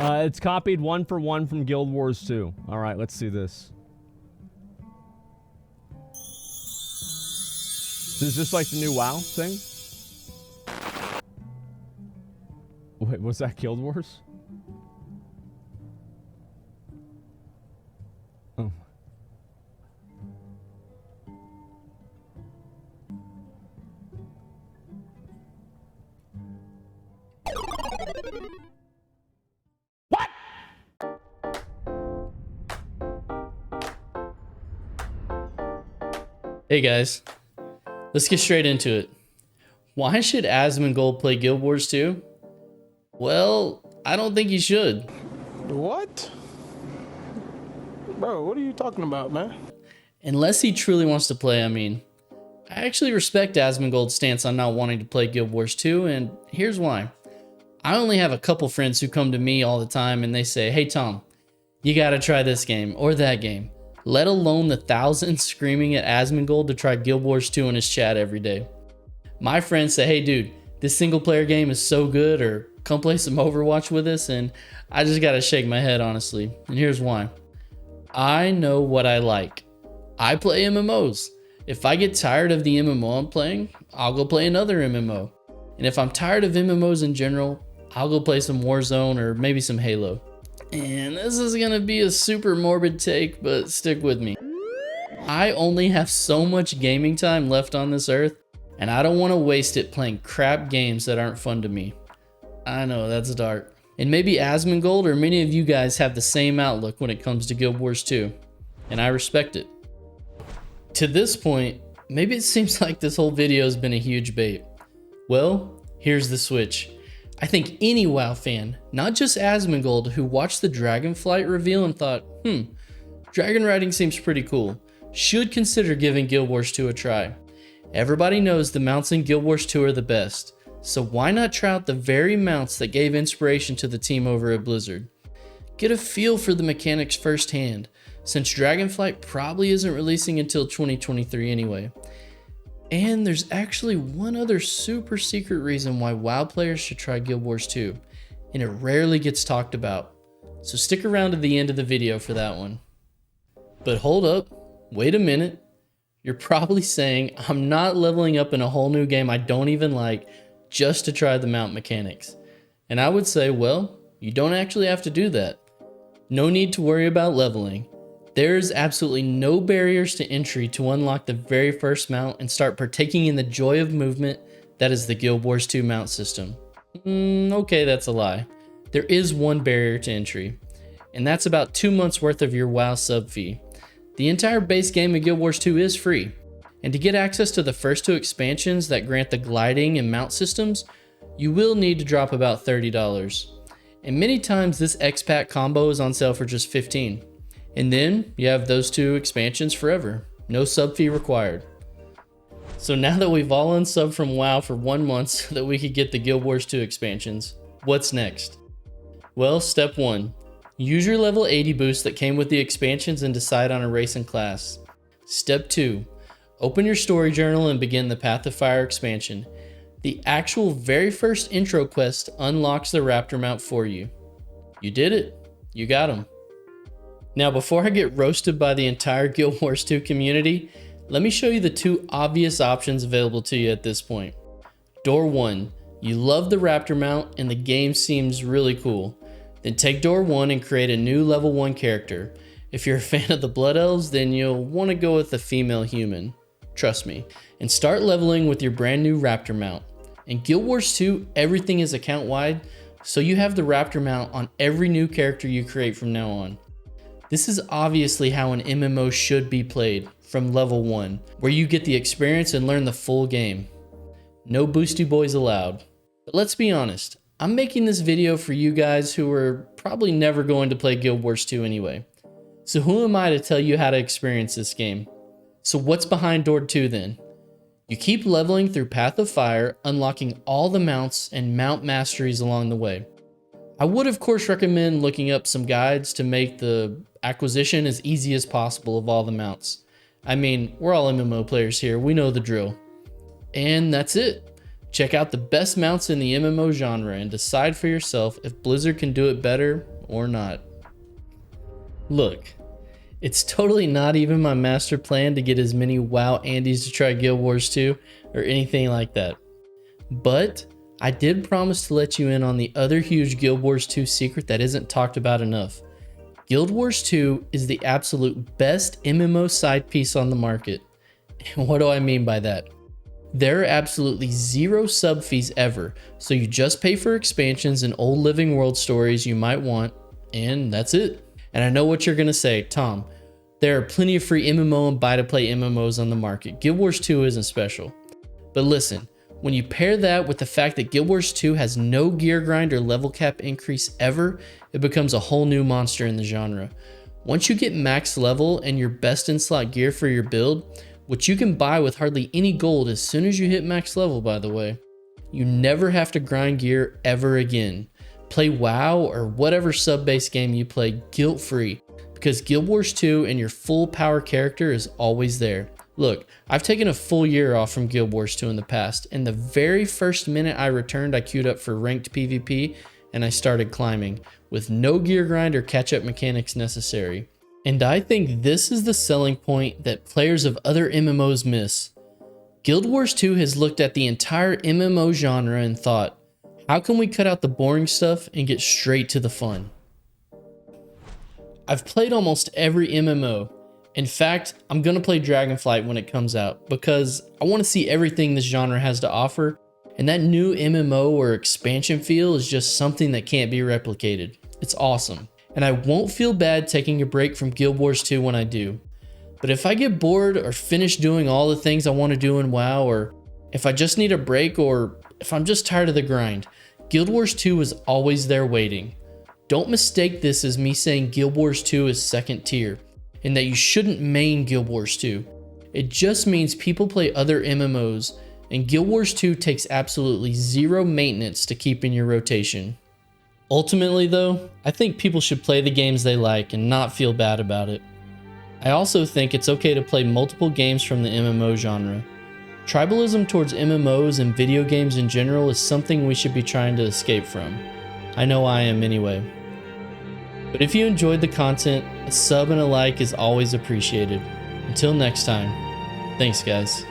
It's copied 1 for 1 from Guild Wars 2. All right, let's see this. Is this like the new WoW thing? Wait, was that Guild Wars? Oh. What? Hey guys, let's get straight into it. Why should Asmongold play Guild Wars 2? Well, I don't think he should. What? Bro, what are you talking about, man? Unless he truly wants to play, I mean. I actually respect Asmongold's stance on not wanting to play Guild Wars 2, and here's why. I only have a couple friends who come to me all the time and they say, hey Tom, you gotta try this game or that game. Let alone the thousands screaming at Asmongold to try Guild Wars 2 in his chat every day. My friends say, hey dude, this single player game is so good, or come play some Overwatch with us, and I just gotta shake my head honestly. And here's why. I know what I like. I play MMOs. If I get tired of the MMO I'm playing, I'll go play another MMO. And if I'm tired of MMOs in general, I'll go play some Warzone or maybe some Halo. And this is gonna be a super morbid take, but stick with me. I only have so much gaming time left on this earth, and I don't want to waste it playing crap games that aren't fun to me. I know, that's dark. And maybe Asmongold or many of you guys have the same outlook when it comes to Guild Wars 2, and I respect it. To this point, maybe it seems like this whole video has been a huge bait. Well, here's the switch. I think any WoW fan, not just Asmongold, who watched the dragonflight reveal and thought, dragonriding seems pretty cool, should consider giving Guild Wars 2 a try. Everybody knows the mounts in Guild Wars 2 are the best, so why not try out the very mounts that gave inspiration to the team over at Blizzard? Get a feel for the mechanics firsthand, since Dragonflight probably isn't releasing until 2023 anyway. And there's actually one other super secret reason why WoW players should try Guild Wars 2, and it rarely gets talked about. So stick around to the end of the video for that one. But hold up, wait a minute. You're probably saying I'm not leveling up in a whole new game I don't even like just to try the mount mechanics. And I would say, well, you don't actually have to do that. No need to worry about leveling. There's absolutely no barriers to entry to unlock the very first mount and start partaking in the joy of movement that is the Guild Wars 2 mount system. Okay, that's a lie. There is one barrier to entry, and that's about 2 months worth of your WoW sub fee. The entire base game of Guild Wars 2 is free, and to get access to the first 2 expansions that grant the gliding and mount systems, you will need to drop about $30. And many times this X-Pack combo is on sale for just $15. And then you have those 2 expansions forever, no sub fee required. So now that we've all unsubbed from WoW for 1 month so that we could get the Guild Wars 2 expansions, what's next? Well, step 1. Use your level 80 boost that came with the expansions and decide on a race and class. Step 2. Open your story journal and begin the Path of Fire expansion. The actual very first intro quest unlocks the Raptor mount for you. You did it. You got him. Now before I get roasted by the entire Guild Wars 2 community, let me show you the 2 obvious options available to you at this point. Door 1. You love the Raptor mount and the game seems really cool. Then take door 1 and create a new level 1 character. If you're a fan of the Blood Elves, then you'll want to go with a female human. Trust me. And start leveling with your brand new Raptor mount. In Guild Wars 2, everything is account wide, so you have the Raptor mount on every new character you create from now on. This is obviously how an MMO should be played, from level 1, where you get the experience and learn the full game. No boosty boys allowed. But let's be honest, I'm making this video for you guys who are probably never going to play Guild Wars 2 anyway. So who am I to tell you how to experience this game? So what's behind door 2 then? You keep leveling through Path of Fire, unlocking all the mounts and mount masteries along the way. I would of course recommend looking up some guides to make the acquisition as easy as possible of all the mounts. I mean, we're all MMO players here, we know the drill. And that's it. Check out the best mounts in the MMO genre and decide for yourself if Blizzard can do it better or not. Look, it's totally not even my master plan to get as many WoW Andes to try Guild Wars 2 or anything like that. But I did promise to let you in on the other huge Guild Wars 2 secret that isn't talked about enough. Guild Wars 2 is the absolute best MMO side piece on the market. And what do I mean by that? There are absolutely zero sub fees ever, so you just pay for expansions and old living world stories you might want, and that's it. And I know what you're gonna say, Tom, there are plenty of free MMO and buy to play MMOs on the market. Guild Wars 2 isn't special. But listen, when you pair that with the fact that Guild Wars 2 has no gear grind or level cap increase ever, it becomes a whole new monster in the genre. Once you get max level and your best in slot gear for your build, which you can buy with hardly any gold as soon as you hit max level, by the way, you never have to grind gear ever again. Play WoW or whatever sub-based game you play guilt-free, because Guild Wars 2 and your full power character is always there. Look, I've taken a full year off from Guild Wars 2 in the past, and the very first minute I returned, I queued up for ranked PvP and I started climbing, with no gear grind or catch-up mechanics necessary. And I think this is the selling point that players of other MMOs miss. Guild Wars 2 has looked at the entire MMO genre and thought, how can we cut out the boring stuff and get straight to the fun? I've played almost every MMO. In fact, I'm gonna play Dragonflight when it comes out because I want to see everything this genre has to offer, and that new MMO or expansion feel is just something that can't be replicated. It's awesome. And I won't feel bad taking a break from Guild Wars 2 when I do. But if I get bored or finish doing all the things I want to do in WoW, or if I just need a break, or if I'm just tired of the grind, Guild Wars 2 is always there waiting. Don't mistake this as me saying Guild Wars 2 is second tier, and that you shouldn't main Guild Wars 2. It just means people play other MMOs, and Guild Wars 2 takes absolutely zero maintenance to keep in your rotation. Ultimately though, I think people should play the games they like and not feel bad about it. I also think it's okay to play multiple games from the MMO genre. Tribalism towards MMOs and video games in general is something we should be trying to escape from. I know I am anyway. But if you enjoyed the content, a sub and a like is always appreciated. Until next time, thanks guys.